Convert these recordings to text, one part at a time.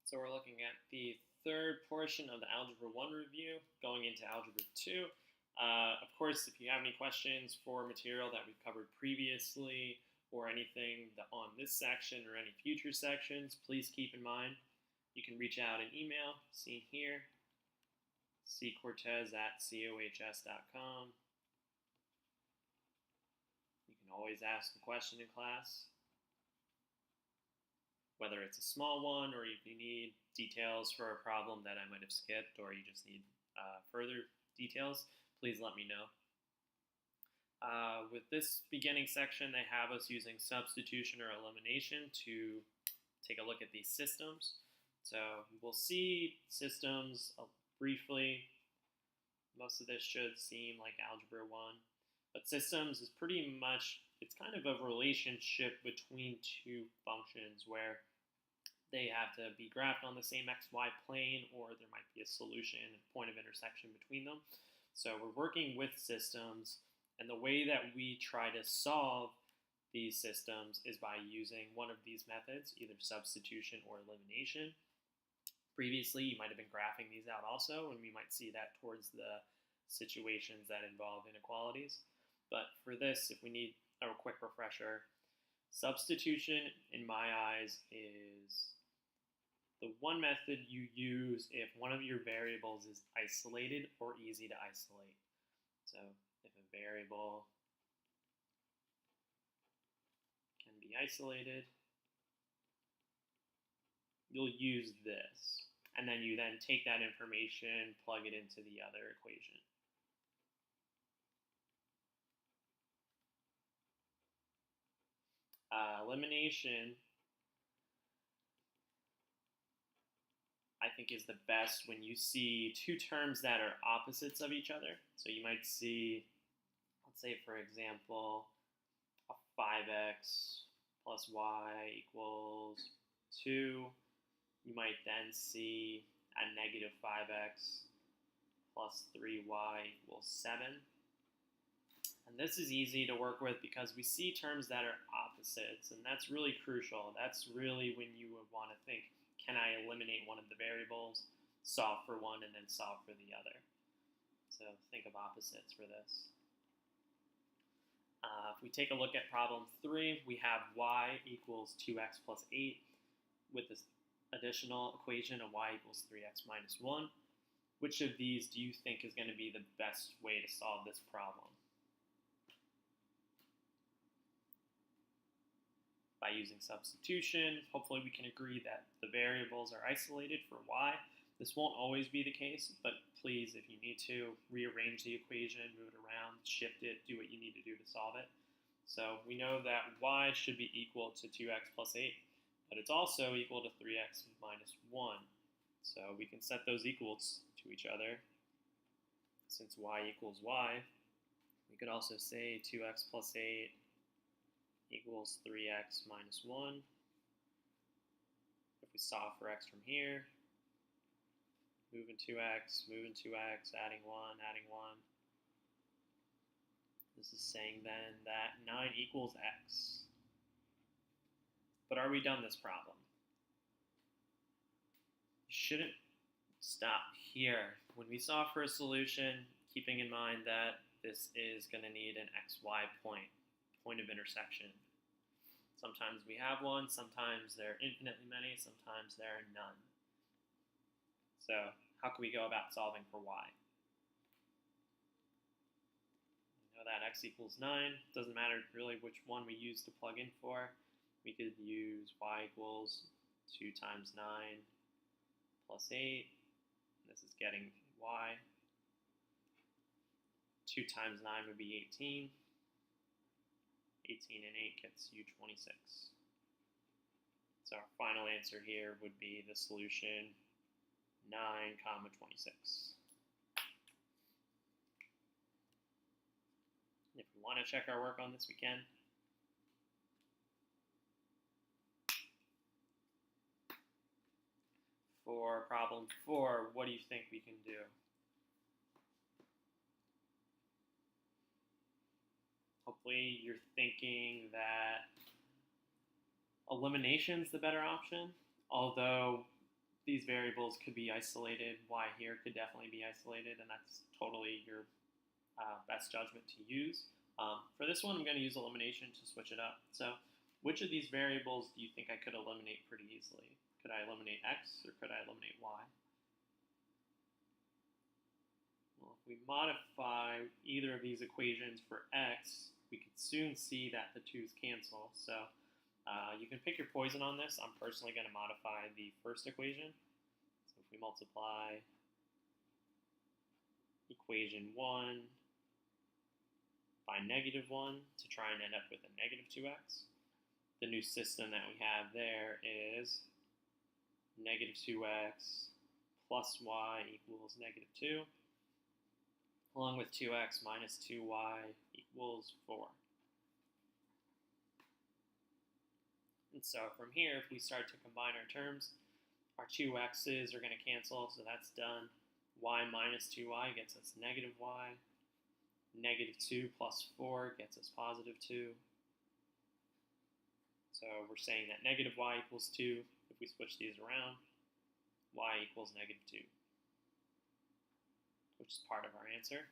So we're looking at the third portion of the Algebra 1 review, going into Algebra 2. Of course, if you have any questions for material that we've covered previously or anything on this section or any future sections, please keep in mind you can reach out an email, seen here, ccortez@cohs.com. You can always ask a question in class, whether it's a small one or if you need details for a problem that I might have skipped or you just need further details, please let me know. With this beginning section, they have us using substitution or elimination to take a look at these systems. So we'll see systems briefly. Most of this should seem like Algebra 1. But systems is pretty much, it's kind of a relationship between two functions where they have to be graphed on the same xy plane, or there might be a solution and point of intersection between them. So we're working with systems, and the way that we try to solve these systems is by using one of these methods, either substitution or elimination. Previously, you might have been graphing these out also, and we might see that towards the situations that involve inequalities. But for this, if we need a quick refresher, substitution, in my eyes, is the one method you use if one of your variables is isolated or easy to isolate. So if a variable can be isolated, you'll use this. And then you then take that information, plug it into the other equation. Elimination, I think, is the best when you see two terms that are opposites of each other. So you might see, let's say for example, a 5x plus y equals 2. You might then see a negative 5x plus 3y equals 7. And this is easy to work with because we see terms that are opposites, and that's really crucial. That's really when you would want to think, can I eliminate one of the variables, solve for one, and then solve for the other? So think of opposites for this. If we take a look at problem 3, we have y equals 2x plus 8 with this additional equation of y equals 3x minus 1. Which of these do you think is going to be the best way to solve this problem? By using substitution, hopefully we can agree that the variables are isolated for y. This won't always be the case, but please, if you need to, rearrange the equation, move it around, shift it, do what you need to do to solve it. So we know that y should be equal to 2x plus 8, but it's also equal to 3x minus 1. So we can set those equals to each other. Since y equals y, we could also say 2x plus 8 equals 3x minus 1. If we solve for x from here, moving 2x, adding 1, adding 1. This is saying then that 9 equals x. But are we done this problem? You shouldn't stop here. When we solve for a solution, keeping in mind that this is going to need an xy point of intersection. Sometimes we have one, sometimes there are infinitely many, sometimes there are none. So how can we go about solving for y? We know that x equals 9. Doesn't matter really which one we use to plug in for. We could use y equals 2 times 9 plus 8. This is getting y. 2 times 9 would be 18. 18 and 8 gets you 26. So our final answer here would be the solution 9, 26. If we want to check our work on this, we can. For problem 4, what do you think we can do? Hopefully you're thinking that elimination is the better option, although these variables could be isolated. Y here could definitely be isolated, and that's totally your best judgment to use. For this one, I'm going to use elimination to switch it up. So which of these variables do you think I could eliminate pretty easily? Could I eliminate x or could I eliminate y? Well, if we modify either of these equations for x, we can soon see that the 2's cancel. So you can pick your poison on this. I'm personally going to modify the first equation. So if we multiply equation 1 by negative 1 to try and end up with a negative 2x, the new system that we have there is negative 2x plus y equals negative 2, along with 2x minus 2y equals 4. And so from here, if we start to combine our terms, our 2x's are going to cancel, so that's done. Y minus 2y gets us negative y. Negative 2 plus 4 gets us positive 2. So we're saying that negative y equals 2. If we switch these around, y equals negative 2, which is part of our answer.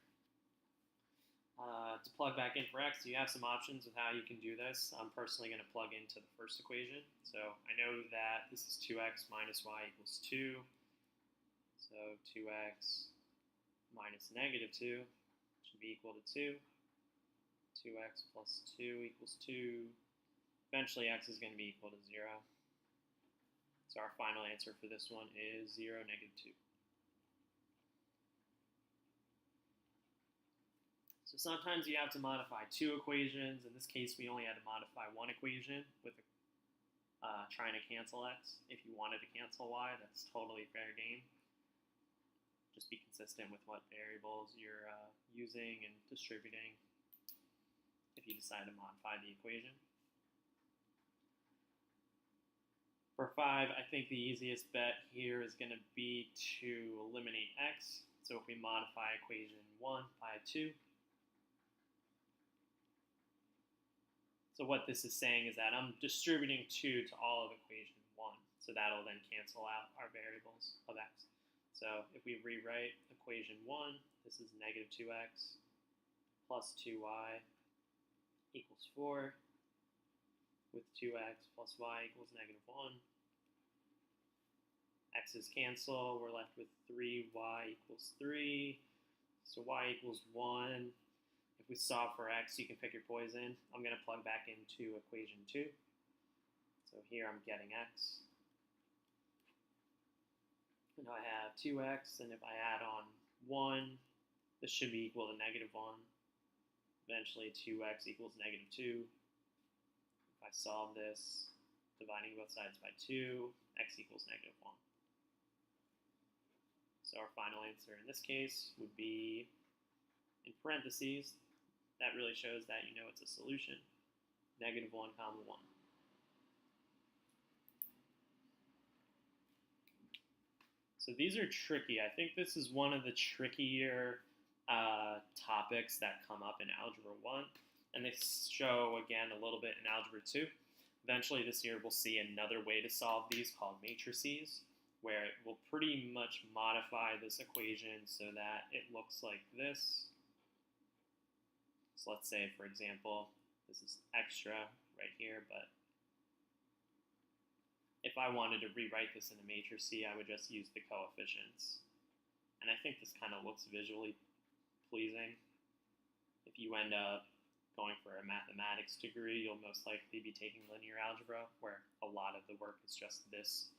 To plug back in for x, you have some options with how you can do this. I'm personally going to plug into the first equation. So I know that this is 2x minus y equals 2. So 2x minus negative 2 should be equal to 2. 2x plus 2 equals 2. Eventually x is going to be equal to 0. So our final answer for this one is 0, negative 2. So sometimes you have to modify two equations. In this case, we only had to modify one equation with trying to cancel x. If you wanted to cancel y, that's totally fair game. Just be consistent with what variables you're using and distributing if you decide to modify the equation. For 5, I think the easiest bet here is going to be to eliminate x. So if we modify equation 1 by 2, so what this is saying is that I'm distributing 2 to all of equation 1. So that'll then cancel out our variables of x. So if we rewrite equation 1, this is negative 2x plus 2y equals 4, with 2x plus y equals negative 1. X's cancel, we're left with 3y equals 3, so y equals 1. If we solve for x, you can pick your poison. I'm going to plug back into equation 2. So here I'm getting x. And I have 2x, and if I add on 1, this should be equal to negative 1. Eventually 2x equals negative 2. If I solve this, dividing both sides by 2, x equals negative 1. So our final answer in this case would be, in parentheses, that really shows that you know it's a solution, negative 1 comma 1. So these are tricky. I think this is one of the trickier topics that come up in Algebra 1, and they show again a little bit in Algebra 2. Eventually this year we'll see another way to solve these called matrices, where it will pretty much modify this equation so that it looks like this. So let's say, for example, this is extra right here, but if I wanted to rewrite this in a matrix, I would just use the coefficients. And I think this kind of looks visually pleasing. If you end up going for a mathematics degree, you'll most likely be taking linear algebra, where a lot of the work is just this